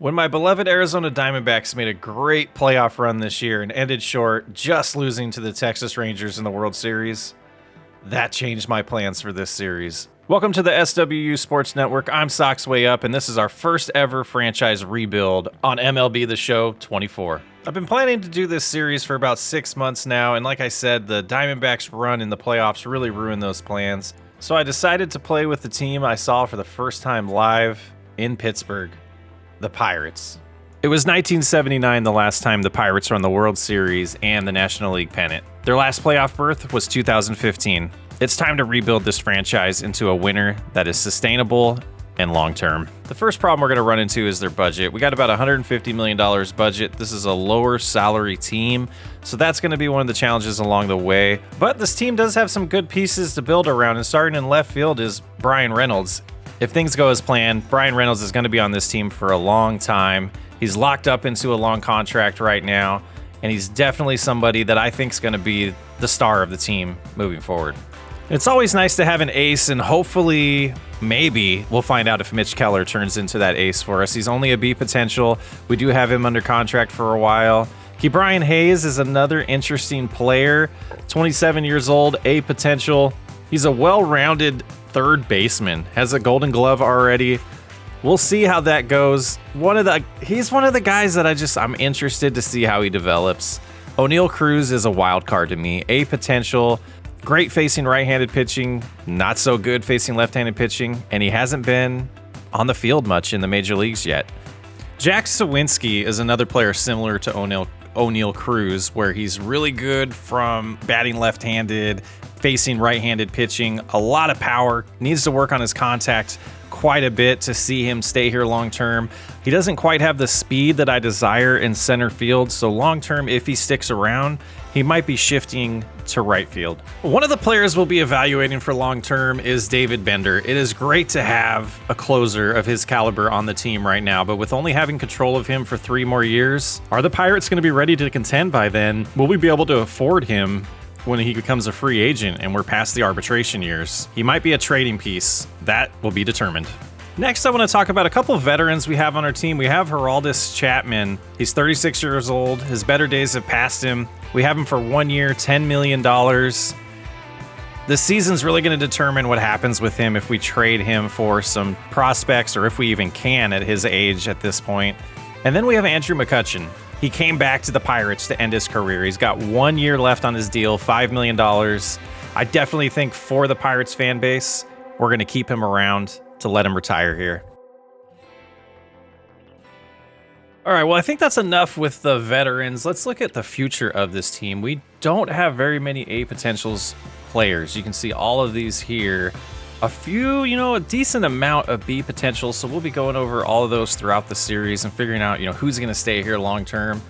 When my beloved Arizona Diamondbacks made a great playoff run this year and ended short, just losing to the Texas Rangers in the World Series, that changed my plans for this series. Welcome to the SWU Sports Network. I'm Sox Way Up, and this is our first ever franchise rebuild on MLB The Show 24. I've been planning to do this series for about 6 months now, and like I said, the Diamondbacks run in the playoffs really ruined those plans. So I decided to play with the team I saw for the first time live in Pittsburgh. The Pirates. It was 1979 the last time the Pirates won the World Series and the National League pennant. Their last playoff berth was 2015. It's time to rebuild this franchise into a winner that is sustainable and long-term. The first problem we're going to run into is their budget. We got about $150 million budget. This is a lower salary team, so that's going to be one of the challenges along the way. But this team does have some good pieces to build around, and starting in left field is Bryan Reynolds. If things go as planned, Bryan Reynolds is going to be on this team for a long time. He's locked up into a long contract right now, and he's definitely somebody that I think is going to be the star of the team moving forward. It's always nice to have an ace, and hopefully, maybe, we'll find out if Mitch Keller turns into that ace for us. He's only a B potential. We do have him under contract for a while. Ke'Bryan Hayes is another interesting player, 27 years old, A potential. He's a well-rounded third baseman, has a Golden Glove already. We'll see how that goes. He's one of the guys that I'm interested to see how he develops. Oneil Cruz is a wild card to me. A potential, great facing right-handed pitching, not so good facing left-handed pitching, and he hasn't been on the field much in the major leagues yet. Jack Suwinski is another player similar to Oneil Cruz, where he's really good from batting left-handed, facing right-handed pitching, a lot of power, needs to work on his contact quite a bit to see him stay here long-term. He doesn't quite have the speed that I desire in center field, so long-term, if he sticks around, he might be shifting to right field. One of the players we'll be evaluating for long-term is David Bender. It is great to have a closer of his caliber on the team right now, but with only having control of him for 3 more years, are the Pirates going to be ready to contend by then? Will we be able to afford him when he becomes a free agent and we're past the arbitration years? He might be a trading piece. That will be determined. Next, I want to talk about a couple of veterans we have on our team. We have Aroldis Chapman. He's 36 years old. His better days have passed him. We have him for 1 year, $10 million. This season's really going to determine what happens with him if we trade him for some prospects, or if we even can at his age at this point. And then we have Andrew McCutchen. He came back to the Pirates to end his career. He's got 1 year left on his deal, $5 million. I definitely think for the Pirates fan base, we're going to keep him around to let him retire here. All right, well, I think that's enough with the veterans. Let's look at the future of this team. We don't have very many A potentials players. You can see all of these here. A few, a decent amount of B potential, so we'll be going over all of those throughout the series and figuring out, who's going to stay here long term.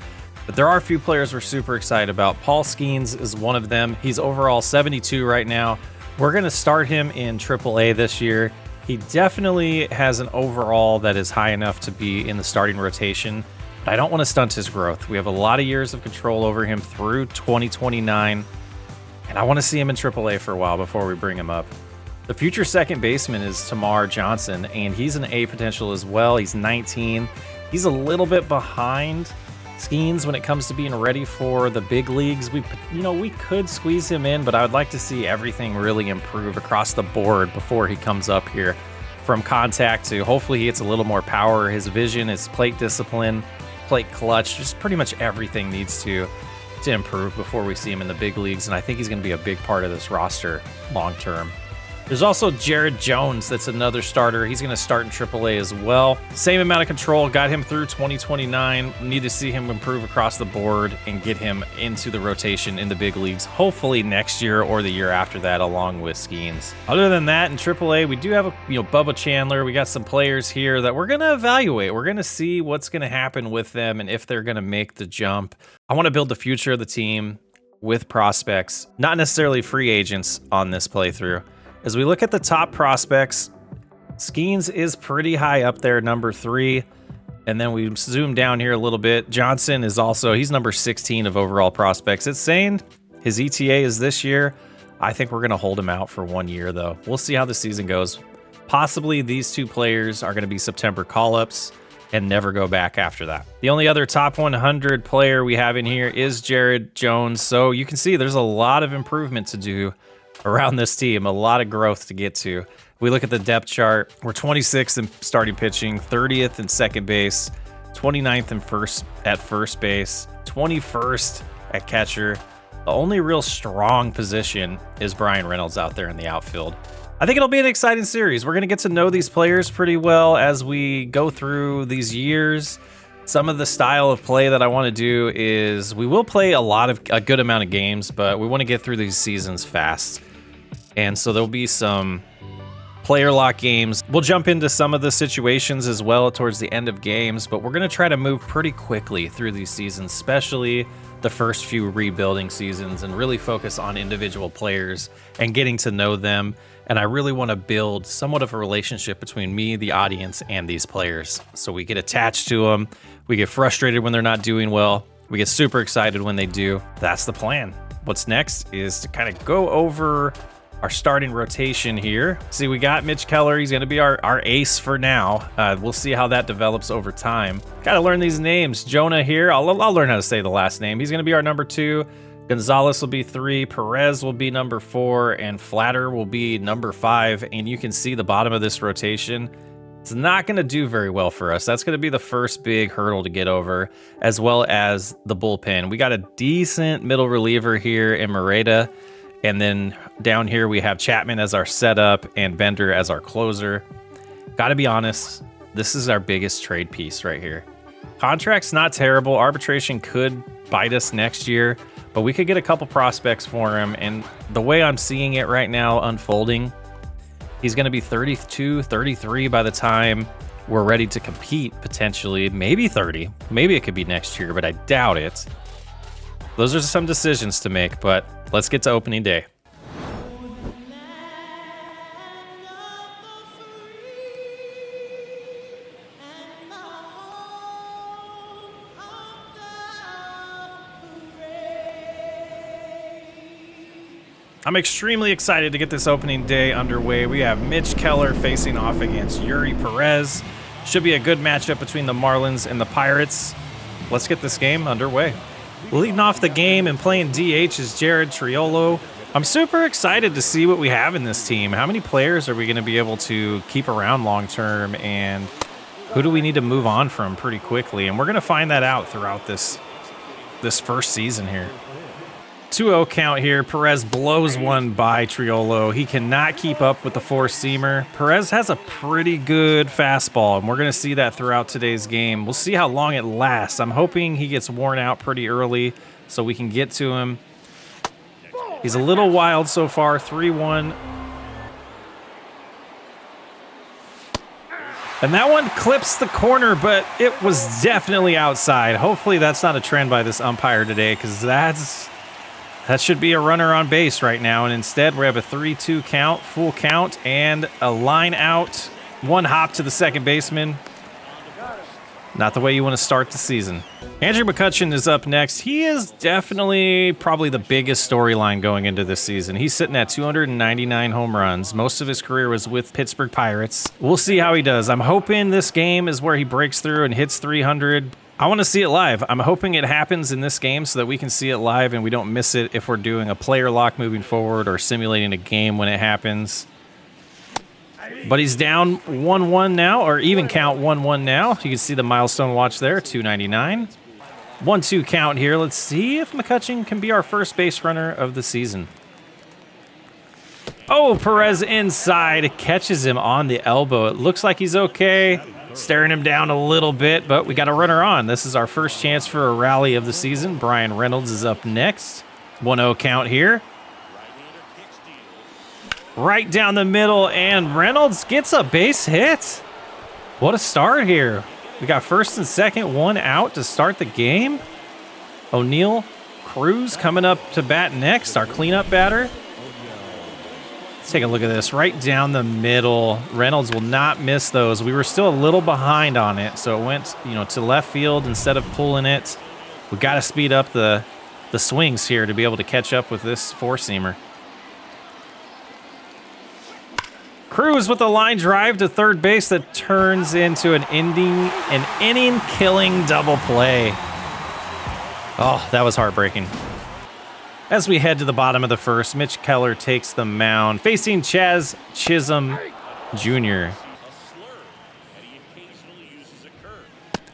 But there are a few players we're super excited about. Paul Skeens is one of them. He's overall 72 right now. We're going to start him in AAA this year. He definitely has an overall that is high enough to be in the starting rotation, but I don't want to stunt his growth. We have a lot of years of control over him through 2029, and I want to see him in AAA for a while before we bring him up. The future second baseman is Tamar Johnson, and he's an A potential as well. He's 19. He's a little bit behind Skeens when it comes to being ready for the big leagues. We could squeeze him in, but I would like to see everything really improve across the board before he comes up here. From contact to hopefully he gets a little more power. His vision, his plate discipline, plate clutch, just pretty much everything needs to improve before we see him in the big leagues, and I think he's going to be a big part of this roster long term. There's also Jared Jones. That's another starter. He's going to start in AAA as well. Same amount of control. Got him through 2029. Need to see him improve across the board and get him into the rotation in the big leagues, hopefully next year or the year after that, along with Skeens. Other than that, in AAA, we do have Bubba Chandler. We got some players here that we're going to evaluate. We're going to see what's going to happen with them and if they're going to make the jump. I want to build the future of the team with prospects, not necessarily free agents on this playthrough. As we look at the top prospects, Skeens is pretty high up there, number 3. And then we zoom down here a little bit. Johnson is he's number 16 of overall prospects. It's saying his ETA is this year. I think we're going to hold him out for 1 year, though. We'll see how the season goes. Possibly these two players are going to be September call-ups. and never go back after that. The only other top 100 player we have in here is Jared Jones. So you can see there's a lot of improvement to do around this team, a lot of growth to get to. If we look at the depth chart, we're 26th in starting pitching, 30th in second base, 29th in first base, 21st at catcher. The only real strong position is Brian Reynolds out there in the outfield. I think it'll be an exciting series. We're going to get to know these players pretty well as we go through these years. Some of the style of play that I want to do is we will play a good amount of games, but we want to get through these seasons fast. And so there'll be some player lock games. We'll jump into some of the situations as well towards the end of games, but we're going to try to move pretty quickly through these seasons, especially the first few rebuilding seasons, and really focus on individual players and getting to know them. And I really want to build somewhat of a relationship between me, the audience, and these players. So we get attached to them. We get frustrated when they're not doing well. We get super excited when they do. That's the plan. What's next is to kind of go over our starting rotation here. See, we got Mitch Keller. He's going to be our ace for now. We'll see how that develops over time. Got to learn these names. Jonah here. I'll learn how to say the last name. He's going to be our number 2. Gonzalez will be 3. Perez will be number 4. And Flatter will be number 5. And you can see the bottom of this rotation. It's not going to do very well for us. That's going to be the first big hurdle to get over, as well as the bullpen. We got a decent middle reliever here in Moreta. And then down here we have Chapman as our setup and Bender as our closer. Got to be honest, this is our biggest trade piece right here. Contract's not terrible. Arbitration could bite us next year, but we could get a couple prospects for him. And the way I'm seeing it right now unfolding, he's going to be 32, 33 by the time we're ready to compete, potentially. Maybe 30. Maybe it could be next year, but I doubt it. Those are some decisions to make, but let's get to opening day. I'm extremely excited to get this opening day underway. We have Mitch Keller facing off against Yuri Perez. Should be a good matchup between the Marlins and the Pirates. Let's get this game underway. Leading off the game and playing DH is Jared Triolo. I'm super excited to see what we have in this team. How many players are we going to be able to keep around long term, and who do we need to move on from pretty quickly? And we're going to find that out throughout this first season here. 2-0 count here. Perez blows one by Triolo. He cannot keep up with the four-seamer. Perez has a pretty good fastball, and we're going to see that throughout today's game. We'll see how long it lasts. I'm hoping he gets worn out pretty early so we can get to him. He's a little wild so far. 3-1. And that one clips the corner, but it was definitely outside. Hopefully that's not a trend by this umpire today, because that should be a runner on base right now. And instead, we have a 3-2 count, full count, and a line out. One hop to the second baseman. Not the way you want to start the season. Andrew McCutchen is up next. He is definitely probably the biggest storyline going into this season. He's sitting at 299 home runs. Most of his career was with Pittsburgh Pirates. We'll see how he does. I'm hoping this game is where he breaks through and hits 300. I want to see it live. I'm hoping it happens in this game so that we can see it live and we don't miss it if we're doing a player lock moving forward or simulating a game when it happens. But he's down 1-1 now, or even count 1-1 now. You can see the milestone watch there, 299. 1-2 count here. Let's see if McCutchen can be our first base runner of the season. Oh, Perez inside. Catches him on the elbow. It looks like he's okay. Staring him down a little bit, but we got a runner on. This is our first chance for a rally of the season. Brian Reynolds is up next. 1-0 count here. Right down the middle, and Reynolds gets a base hit. What a start here. We got first and second, one out to start the game. O'Neill Cruz coming up to bat next, our cleanup batter. Let's take a look at this. Right down the middle. Reynolds will not miss those. We were still a little behind on it, so it went, to left field instead of pulling it. We got to speed up the swings here to be able to catch up with this four-seamer. Cruz with a line drive to third base that turns into an inning-killing double play. Oh, that was heartbreaking. As we head to the bottom of the first, Mitch Keller takes the mound, facing Chaz Chisholm Jr.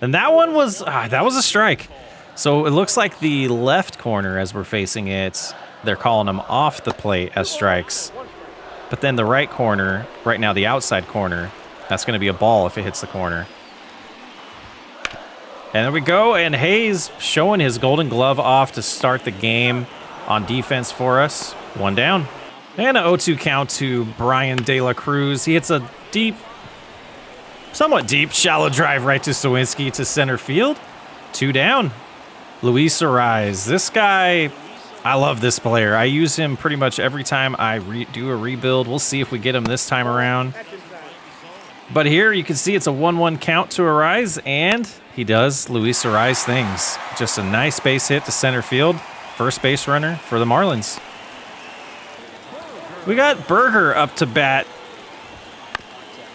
And that one was that was a strike. So it looks like the left corner, as we're facing it, they're calling them off the plate as strikes. But then the right corner, right now the outside corner, that's going to be a ball if it hits the corner. And there we go, and Hayes showing his golden glove off to start the game on defense for us. One down. And an 0-2 count to Brian De La Cruz. He hits a somewhat deep, shallow drive right to Sawinski to center field. 2 down. Luis Ariz. This guy, I love this player. I use him pretty much every time I do a rebuild. We'll see if we get him this time around. But here you can see it's a 1-1 count to Ariz, and he does Luis Ariz things. Just a nice base hit to center field. First base runner for the Marlins. We got Berger up to bat.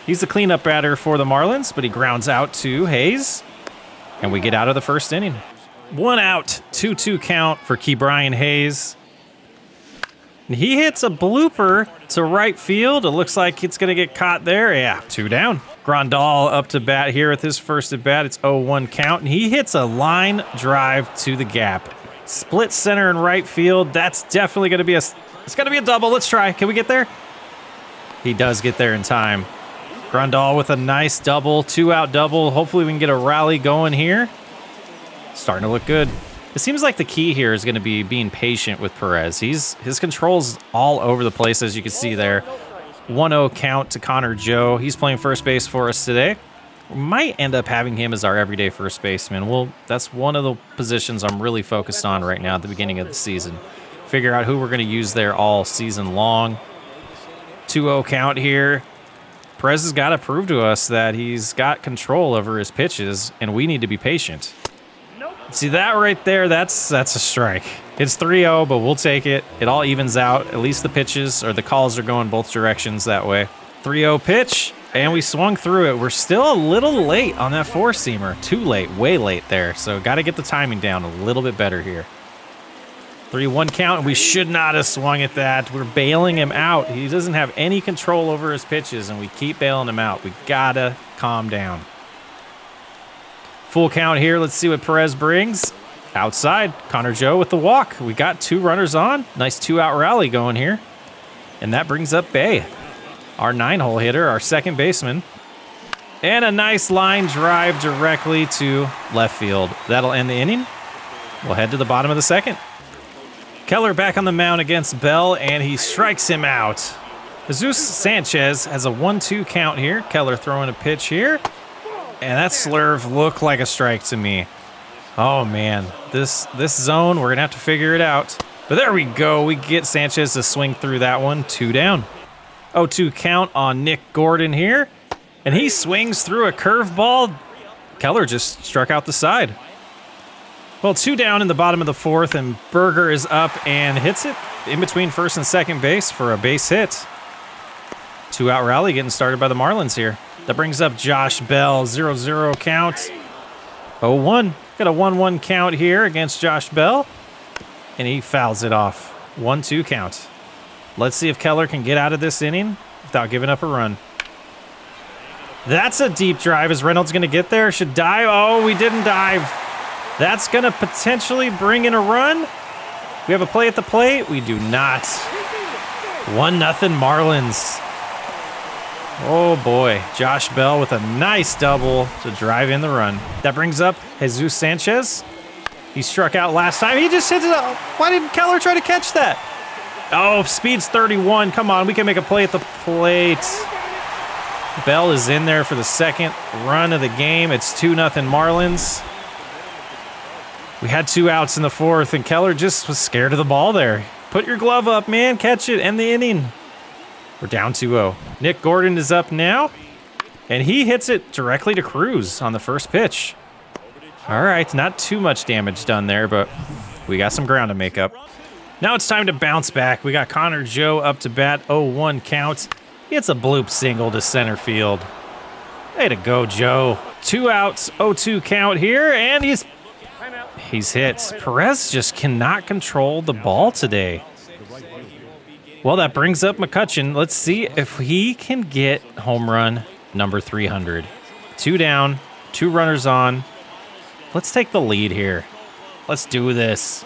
He's the cleanup batter for the Marlins, but he grounds out to Hayes, and we get out of the first inning. 1 out, 2-2 count for Ke'Bryan Hayes. And he hits a blooper to right field. It looks like it's going to get caught there. Yeah, 2 down. Grandal up to bat here with his first at bat. It's 0-1 count, and he hits a line drive to the gap. Split center and right field. That's definitely going to be it's going to be a double. Let's try. Can we get there? He does get there in time. Grandal with a nice double, 2-out double. Hopefully we can get a rally going here. Starting to look good. It seems like the key here is going to be being patient with Perez. His control's all over the place, as you can see there. 1-0 count to Connor Joe. He's playing first base for us today. We might end up having him as our everyday first baseman. Well, that's one of the positions I'm really focused on right now at the beginning of the season. Figure out who we're going to use there all season long. 2-0 count here. Perez has got to prove to us that he's got control over his pitches, and we need to be patient. See that right there? That's a strike. It's 3-0, but we'll take it. It all evens out. At least the pitches or the calls are going both directions that way. 3-0 pitch, and we swung through it. We're still a little late on that four-seamer. Too late, way late there. So got to get the timing down a little bit better here. 3-1 count, and we should not have swung at that. We're bailing him out. He doesn't have any control over his pitches, and we keep bailing him out. We got to calm down. Full count here. Let's see what Perez brings. Outside, Connor Joe with the walk. We got 2 runners on. Nice 2-out rally going here. And that brings up Bay, our 9-hole hitter, our second baseman. And a nice line drive directly to left field. That'll end the inning. We'll head to the bottom of the second. Keller back on the mound against Bell, and he strikes him out. Jesus Sanchez has a 1-2 count here. Keller throwing a pitch here. And that slurve looked like a strike to me. Oh, man. This zone, we're going to have to figure it out. But there we go. We get Sanchez to swing through that one. 2 down. 0-2 count on Nick Gordon here. And he swings through a curveball. Keller just struck out the side. Well, 2 down in the bottom of the fourth, and Berger is up and hits it in between first and second base for a base hit. 2-out rally getting started by the Marlins here. That brings up Josh Bell, 0-0 count. 0-1. Got a 1-1 count here against Josh Bell. And he fouls it off. 1-2 count. Let's see if Keller can get out of this inning without giving up a run. That's a deep drive. Is Reynolds going to get there? Should dive. Oh, we didn't dive. That's going to potentially bring in a run. We have a play at the plate. We do not. 1-0 Marlins. Oh, boy. Josh Bell with a nice double to drive in the run. That brings up Jesus Sanchez. He struck out last time. He just hit it up. Why didn't Keller try to catch that? Oh, speed's 31. Come on, we can make a play at the plate. Bell is in there for the second run of the game. It's 2-0 Marlins. We had 2 outs in the fourth, and Keller just was scared of the ball there. Put your glove up, man. Catch it. End the inning. We're down 2-0. Nick Gordon is up now, and he hits it directly to Cruz on the first pitch. All right, not too much damage done there, but we got some ground to make up. Now it's time to bounce back. We got Connor Joe up to bat, 0-1 count. It's a bloop single to center field. Way to go, Joe. 2 outs, 0-2 count here, and he's hit. Perez just cannot control the ball today. Well, that brings up McCutchen. Let's see if he can get home run number 300. 2 down, 2 runners on. Let's take the lead here. Let's do this.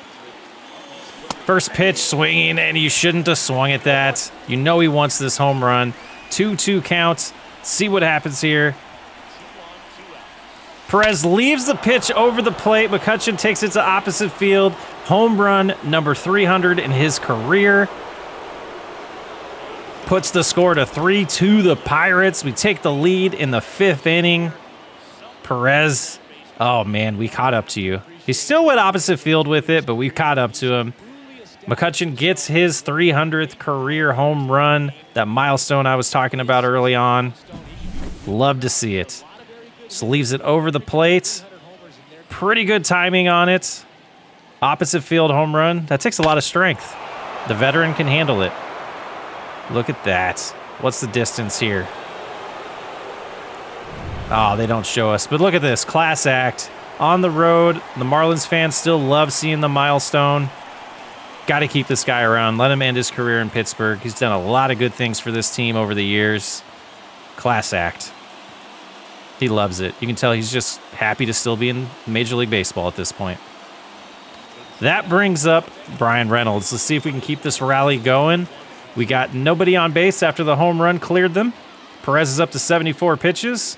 First pitch swinging, and you shouldn't have swung at that. You know he wants this home run. 2-2 count. See what happens here. Perez leaves the pitch over the plate. McCutchen takes it to opposite field. Home run number 300 in his career. Puts the score to 3-2 the Pirates. We take the lead in the 5th inning. Perez, oh man, we caught up to you. He still went opposite field with it, but we caught up to him. McCutchen gets his 300th career home run, that milestone I was talking about early on. Love to see it. Just leaves it over the plate. Pretty good timing on it. Opposite field home run. That takes a lot of strength. The veteran can handle it. Look at that. What's the distance here? Oh, they don't show us. But look at this. Class act. On the road. The Marlins fans still love seeing the milestone. Got to keep this guy around. Let him end his career in Pittsburgh. He's done a lot of good things for this team over the years. Class act. He loves it. You can tell he's just happy to still be in Major League Baseball at this point. That brings up Brian Reynolds. Let's see if we can keep this rally going. We got nobody on base after the home run cleared them. Perez is up to 74 pitches.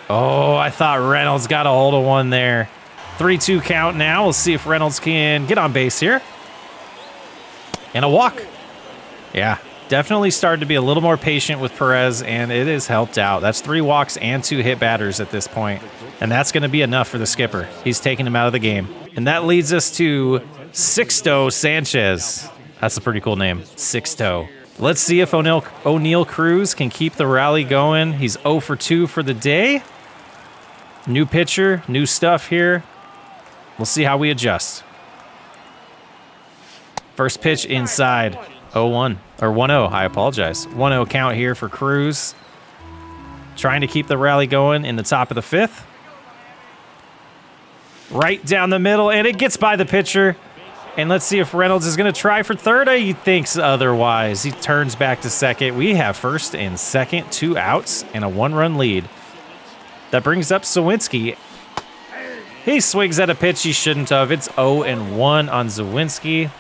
Oh, I thought Reynolds got a hold of one there. 3-2 count now. We'll see if Reynolds can get on base here. And a walk. Yeah, definitely started to be a little more patient with Perez, and it has helped out. That's 3 walks and 2 hit batters at this point. And that's going to be enough for the skipper. He's taking him out of the game. And that leads us to Sixto Sanchez. That's a pretty cool name, Sixto. Let's see if O'Neal Cruz can keep the rally going. He's 0 for 2 for the day. New pitcher, new stuff here. We'll see how we adjust. First pitch inside, 0-1, or 1-0, I apologize. 1-0 count here for Cruz. Trying to keep the rally going in the top of the 5th. Right down the middle, and it gets by the pitcher. And let's see if Reynolds is going to try for third. He thinks otherwise. He turns back to second. We have first and second, 2 outs, and a 1-run lead. That brings up Zawinski. He swings at a pitch he shouldn't have. It's 0-1 on Zawinski.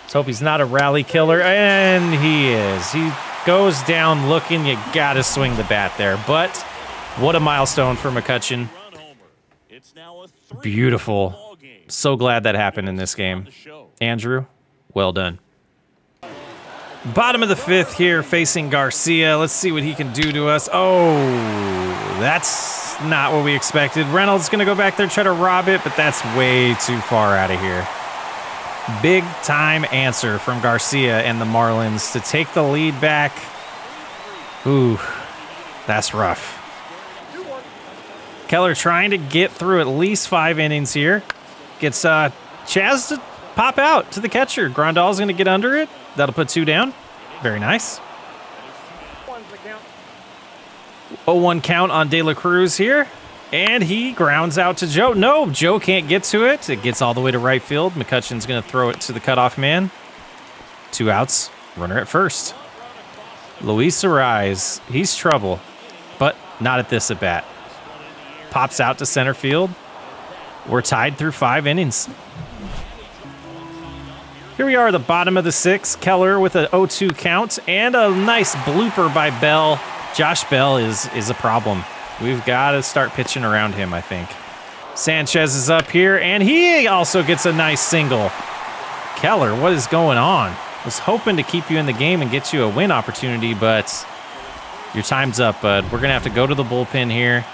Let's hope he's not a rally killer, and he is. He goes down looking. You got to swing the bat there. But what a milestone for McCutchen. Beautiful. So glad that happened in this game. Andrew, well done. Bottom of the 5th here, facing Garcia. Let's see what he can do to us. Oh, that's not what we expected. Reynolds going to go back there, try to rob it, but that's way too far out of here. Big time answer from Garcia and the Marlins to take the lead back. Ooh, that's rough. Keller trying to get through at least 5 innings here. Gets Chaz to pop out to the catcher. Grandal's going to get under it. That'll put 2 down. Very nice. 0-1 count on De La Cruz here. And he grounds out to Joe. No, Joe can't get to it. It gets all the way to right field. McCutchen's going to throw it to the cutoff man. 2 outs. Runner at first. Luis Ariz. He's trouble. But not at this at bat. Pops out to center field. We're tied through 5 innings. Here we are at the bottom of the 6th. Keller with an 0-2 count and a nice blooper by Bell. Josh Bell is a problem. We've got to start pitching around him, I think. Sanchez is up here, and he also gets a nice single. Keller, what is going on? Was hoping to keep you in the game and get you a win opportunity, but your time's up, bud. We're going to have to go to the bullpen here.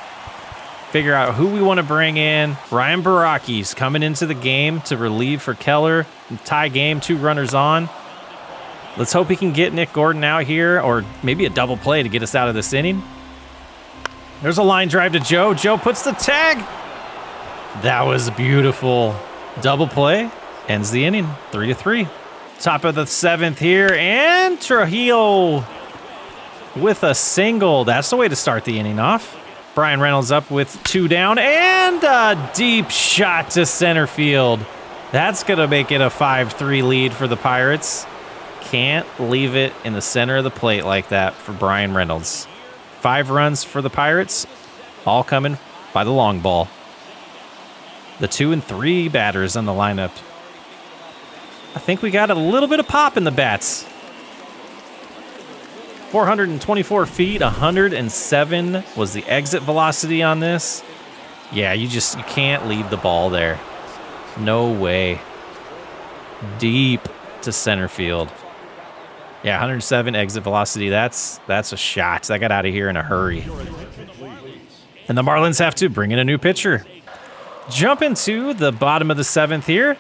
Figure out who we want to bring in. Ryan Baraki's coming into the game to relieve for Keller. Tie game, 2 runners on. Let's hope he can get Nick Gordon out here, or maybe a double play to get us out of this inning. There's a line drive to Joe. Joe puts the tag. That was beautiful. Double play ends the inning, 3-3. Top of the 7th here, and Trujillo with a single. That's the way to start the inning off. Brian Reynolds up with 2 down, and a deep shot to center field. That's going to make it a 5-3 lead for the Pirates. Can't leave it in the center of the plate like that for Brian Reynolds. 5 runs for the Pirates, all coming by the long ball. The 2 and 3 batters on the lineup. I think we got a little bit of pop in the bats. 424 feet, 107 was the exit velocity on this. Yeah, you can't leave the ball there. No way. Deep to center field. Yeah, 107 exit velocity. That's a shot. That got out of here in a hurry. And the Marlins have to bring in a new pitcher. Jump into the bottom of the 7th here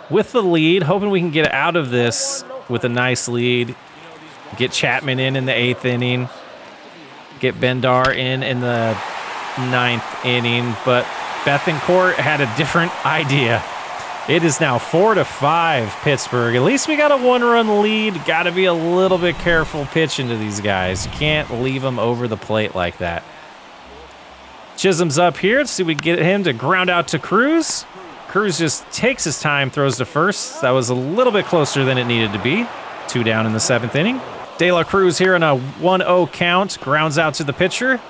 with the lead, hoping we can get out of this with a nice lead. Get Chapman in the 8th inning. Get Bendar in the 9th inning. But Bethancourt had a different idea. It is now 4-5 Pittsburgh. At least we got a 1-run lead. Got to be a little bit careful pitching to these guys. You can't leave them over the plate like that. Chisholm's up here. Let's see if we can get him to ground out to Cruz. Cruz just takes his time, throws to first. That was a little bit closer than it needed to be. 2 down in the 7th inning. De La Cruz here in a 1-0 count. Grounds out to the pitcher.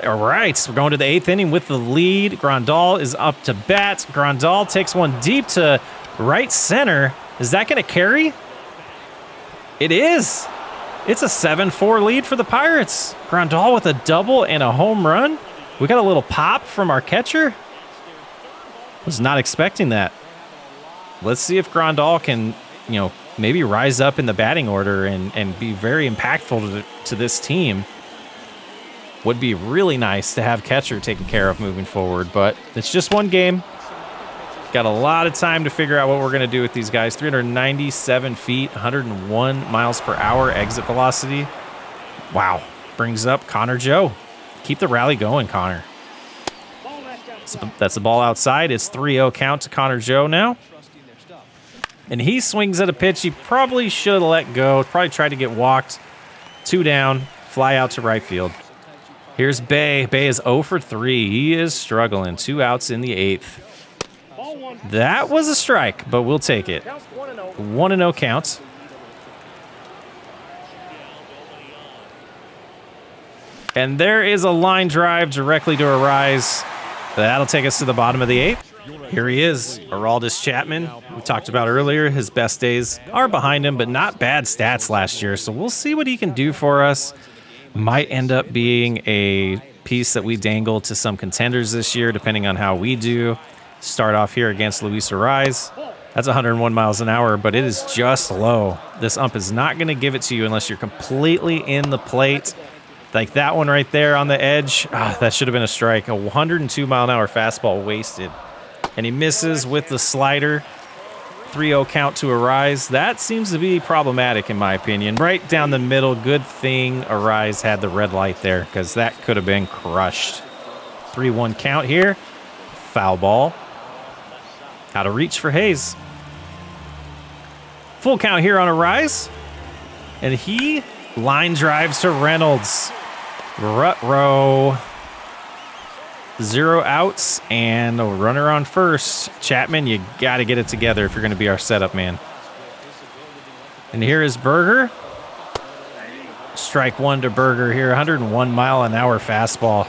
All right, we're going to the 8th inning with the lead. Grandal is up to bat. Grandal takes one deep to right center. Is that going to carry? It is. It's a 7-4 lead for the Pirates. Grandal with a double and a home run. We got a little pop from our catcher. Was not expecting that. Let's see if Grandal can, maybe rise up in the batting order and be very impactful to this team. Would be really nice to have catcher taken care of moving forward, but it's just one game. Got a lot of time to figure out what we're going to do with these guys. 397 feet, 101 miles per hour exit velocity. Wow. Brings up Connor Joe. Keep the rally going, Connor. That's the ball outside. It's 3-0 count to Connor Joe now. And he swings at a pitch he probably should have let go. Probably tried to get walked. 2 down. Fly out to right field. Here's Bay. Bay is 0 for 3. He is struggling. 2 outs in the 8th. That was a strike, but we'll take it. 1-0 count. And there is a line drive directly to Arise. That'll take us to the bottom of the 8th. Here he is, Aroldis Chapman. We talked about earlier, his best days are behind him, but not bad stats last year. So we'll see what he can do for us. Might end up being a piece that we dangle to some contenders this year, depending on how we do. Start off here against Luis Arise. That's 101 miles an hour, but it is just low. This ump is not going to give it to you unless you're completely in the plate. Like that one right there on the edge. That should have been a strike. A 102 mile an hour fastball wasted. And he misses with the slider. 3-0 count to Arise. That seems to be problematic in my opinion. Right down the middle. Good thing Arise had the red light there because that could have been crushed. 3-1 count here. Foul ball. Out of reach for Hayes. Full count here on Arise. And he line drives to Reynolds. Rut-row. 0 outs and a runner on first. Chapman, you got to get it together if you're going to be our setup man. And here is Berger. Strike 1 to Berger here. 101 mile an hour fastball.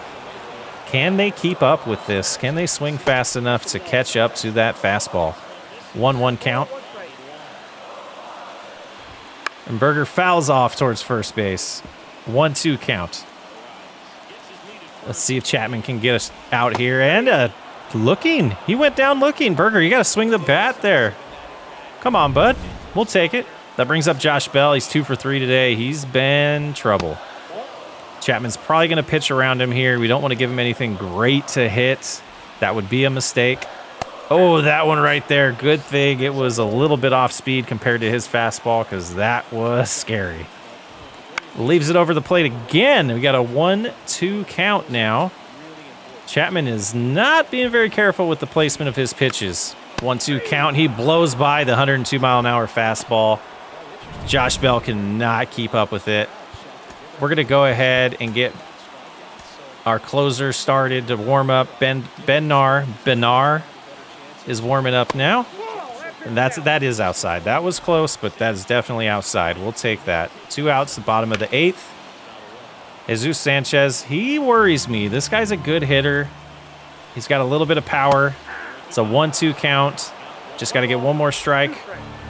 Can they keep up with this? Can they swing fast enough to catch up to that fastball? 1-1 count. And Berger fouls off towards first base. 1-2 count. Let's see if Chapman can get us out here. And looking. He went down looking. Berger, you got to swing the bat there. Come on, bud. We'll take it. That brings up Josh Bell. He's 2 for 3 today. He's been trouble. Chapman's probably going to pitch around him here. We don't want to give him anything great to hit. That would be a mistake. Oh, that one right there. Good thing it was a little bit off speed compared to his fastball because that was scary. Leaves it over the plate again. We got a 1-2 count now. Chapman is not being very careful with the placement of his pitches. 1-2 count. He blows by the 102-mile-an-hour fastball. Josh Bell cannot keep up with it. We're going to go ahead and get our closer started to warm up. Benar is warming up now. And that is outside. That was close, but that is definitely outside. We'll take that. 2 outs, the bottom of the 8th. Jesus Sanchez, he worries me. This guy's a good hitter. He's got a little bit of power. It's a 1-2 count. Just got to get one more strike.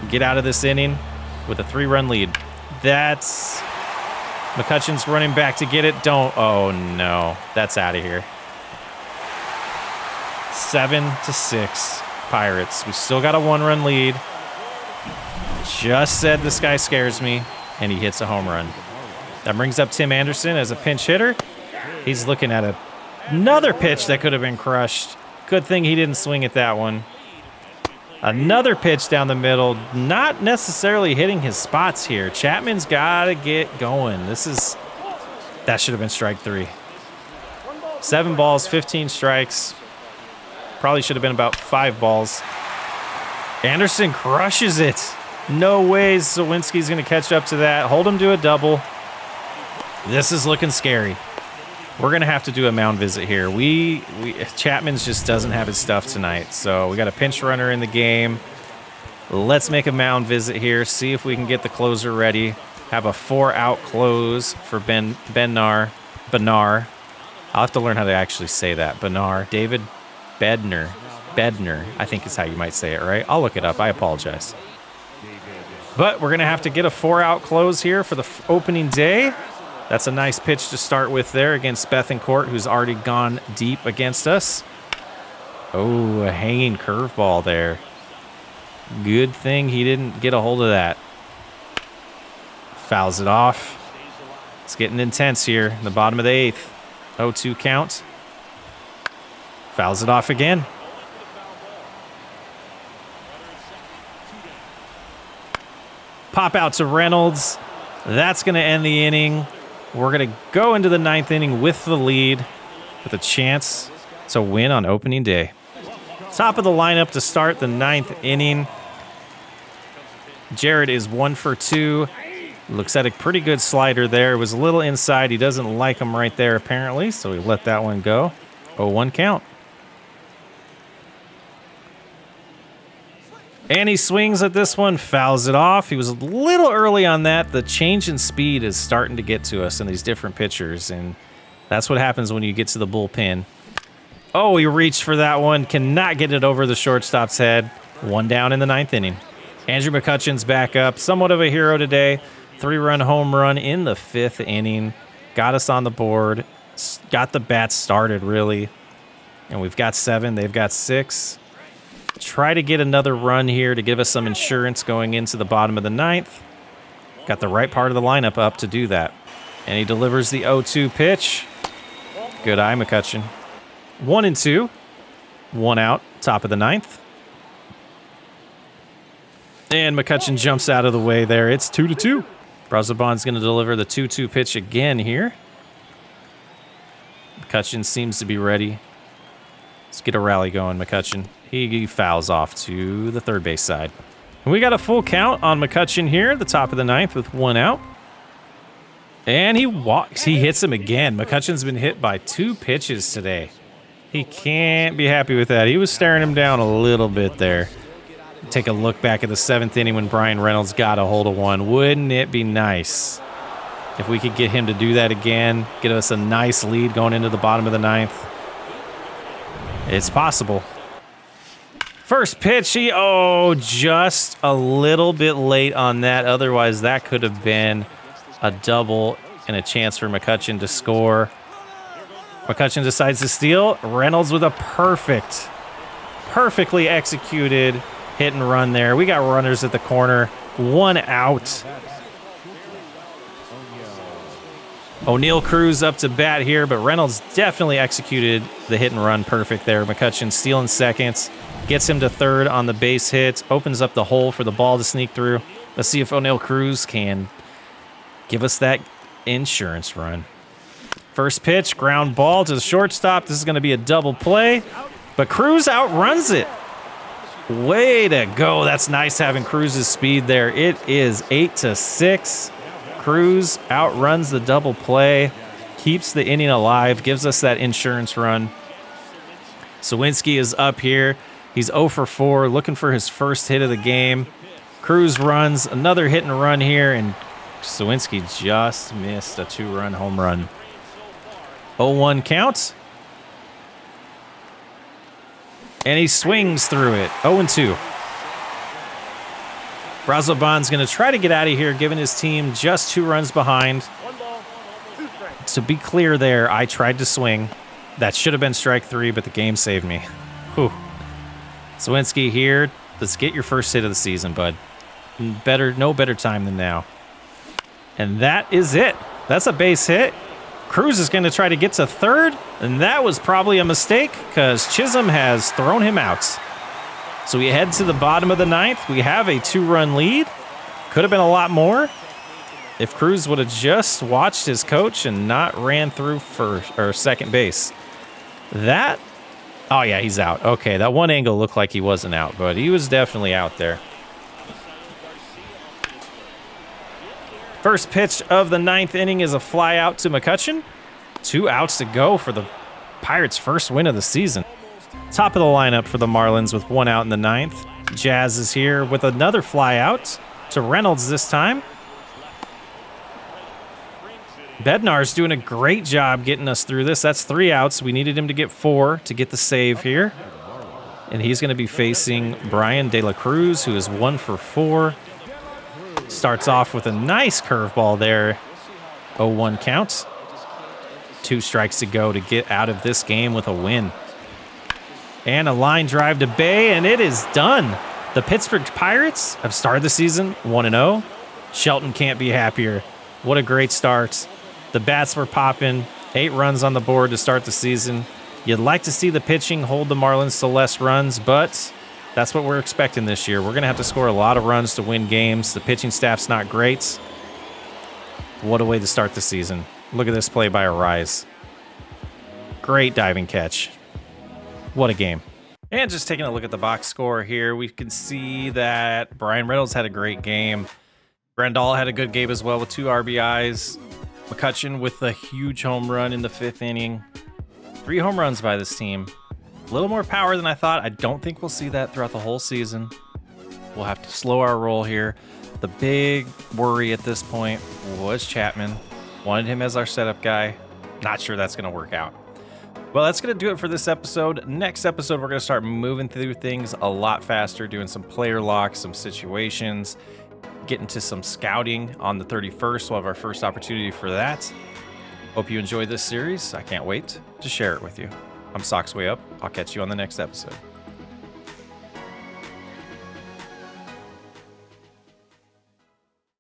Get out of this inning with a 3-run lead. That's... McCutcheon's running back to get it. Oh, no. That's out of here. 7-6. Pirates. We still got a 1-run lead. Just said this guy scares me, and he hits a home run. That brings up Tim Anderson as a pinch hitter. He's looking at another pitch that could have been crushed. Good thing he didn't swing at that one. Another pitch down the middle, not necessarily hitting his spots here. Chapman's got to get going. That should have been strike 3. 7 balls, 15 strikes. Probably should have been about 5 balls. Anderson crushes it. No ways Zawinski's going to catch up to that. Hold him to a double. This is looking scary. We're going to have to do a mound visit here. Chapman's just doesn't have his stuff tonight, so we got a pinch runner in the game. Let's make a mound visit here, see if we can get the closer ready. Have a 4-out close for Benar. I'll have to learn how to actually say that. David Bednar, I think is how you might say it, right? I'll look it up. I apologize. But we're going to have to get a 4-out close here for the opening day. That's a nice pitch to start with there against Bethancourt, who's already gone deep against us. Oh, a hanging curveball there. Good thing he didn't get a hold of that. Fouls it off. It's getting intense here in the bottom of the 8th. 0-2 count. Fouls it off again. Pop out to Reynolds. That's going to end the inning. We're going to go into the 9th inning with the lead, with a chance to win on opening day. Top of the lineup to start the 9th inning. Jared is 1 for 2. Looks at a pretty good slider there. It was a little inside. He doesn't like him right there, apparently, so we let that one go. 0-1 count. And he swings at this one, fouls it off. He was a little early on that. The change in speed is starting to get to us in these different pitchers, and that's what happens when you get to the bullpen. Oh, he reached for that one. Cannot get it over the shortstop's head. 1 down in the 9th inning. Andrew McCutcheon's back up. Somewhat of a hero today. 3-run home run in the 5th inning. Got us on the board. Got the bats started, really. And we've got 7. They've got 6. Try to get another run here to give us some insurance going into the bottom of the 9th. Got the right part of the lineup up to do that. And he delivers the 0-2 pitch. Good eye, McCutcheon. 1-2. 1 out, top of the 9th. And McCutcheon jumps out of the way there. It's 2-2. Brazoban's going to deliver the 2-2 pitch again here. McCutcheon seems to be ready. Let's get a rally going, McCutcheon. He fouls off to the third base side. And we got a full count on McCutcheon here at the top of the 9th with 1 out. And he walks. He hits him again. McCutcheon's been hit by 2 pitches today. He can't be happy with that. He was staring him down a little bit there. Take a look back at the 7th inning when Brian Reynolds got a hold of one. Wouldn't it be nice if we could get him to do that again, get us a nice lead going into the bottom of the 9th? It's possible. First pitch, just a little bit late on that. Otherwise, that could have been a double and a chance for McCutcheon to score. McCutcheon decides to steal. Reynolds with a perfectly executed hit and run there. We got runners at the corner. 1 out. O'Neal Cruz up to bat here, but Reynolds definitely executed the hit and run perfect there. McCutcheon stealing seconds. Gets him to third on the base hit. Opens up the hole for the ball to sneak through. Let's see if O'Neal Cruz can give us that insurance run. First pitch, ground ball to the shortstop. This is going to be a double play, but Cruz outruns it. Way to go. That's nice having Cruz's speed there. It is 8-6. Cruz outruns the double play, keeps the inning alive, gives us that insurance run. Sawinski is up here. He's 0 for 4, looking for his first hit of the game. Cruz runs another hit and run here, and Sawinski just missed a 2-run home run. 0-1 count. And he swings through it. 0-2. Brazoban's going to try to get out of here, giving his team just 2 runs behind. To be clear there, I tried to swing. That should have been strike 3, but the game saved me. Whew. Sawinski here. Let's get your first hit of the season, bud. No better time than now. And that is it. That's a base hit. Cruz is going to try to get to third, and that was probably a mistake because Chisholm has thrown him out. So we head to the bottom of the 9th. We have a 2-run lead. Could have been a lot more if Cruz would have just watched his coach and not ran through first or second base. That, oh yeah, he's out. Okay, that one angle looked like he wasn't out, but he was definitely out there. First pitch of the 9th inning is a fly out to McCutchen. 2 outs to go for the Pirates' first win of the season. Top of the lineup for the Marlins with 1 out in the 9th. Jazz is here with another fly out to Reynolds this time. Bednar's doing a great job getting us through this. That's 3 outs. We needed him to get 4 to get the save here. And he's going to be facing Brian De La Cruz, who is 1 for 4. Starts off with a nice curveball there. 0-1 count. 2 strikes to go to get out of this game with a win. And a line drive to Bay, and it is done. The Pittsburgh Pirates have started the season 1-0. Shelton can't be happier. What a great start. The bats were popping. 8 runs on the board to start the season. You'd like to see the pitching hold the Marlins to less runs, but that's what we're expecting this year. We're going to have to score a lot of runs to win games. The pitching staff's not great. What a way to start the season. Look at this play by Arise. Great diving catch. What a game. And just taking a look at the box score here, we can see that Brian Reynolds had a great game. Grandal had a good game as well with 2 RBIs. McCutchen with a huge home run in the 5th inning. 3 home runs by this team. A little more power than I thought. I don't think we'll see that throughout the whole season. We'll have to slow our roll here. The big worry at this point was Chapman. Wanted him as our setup guy. Not sure that's going to work out. Well, that's going to do it for this episode. Next episode, we're going to start moving through things a lot faster, doing some player locks, some situations, getting to some scouting on the 31st. We'll have our first opportunity for that. Hope you enjoyed this series. I can't wait to share it with you. I'm Sox Way Up. I'll catch you on the next episode.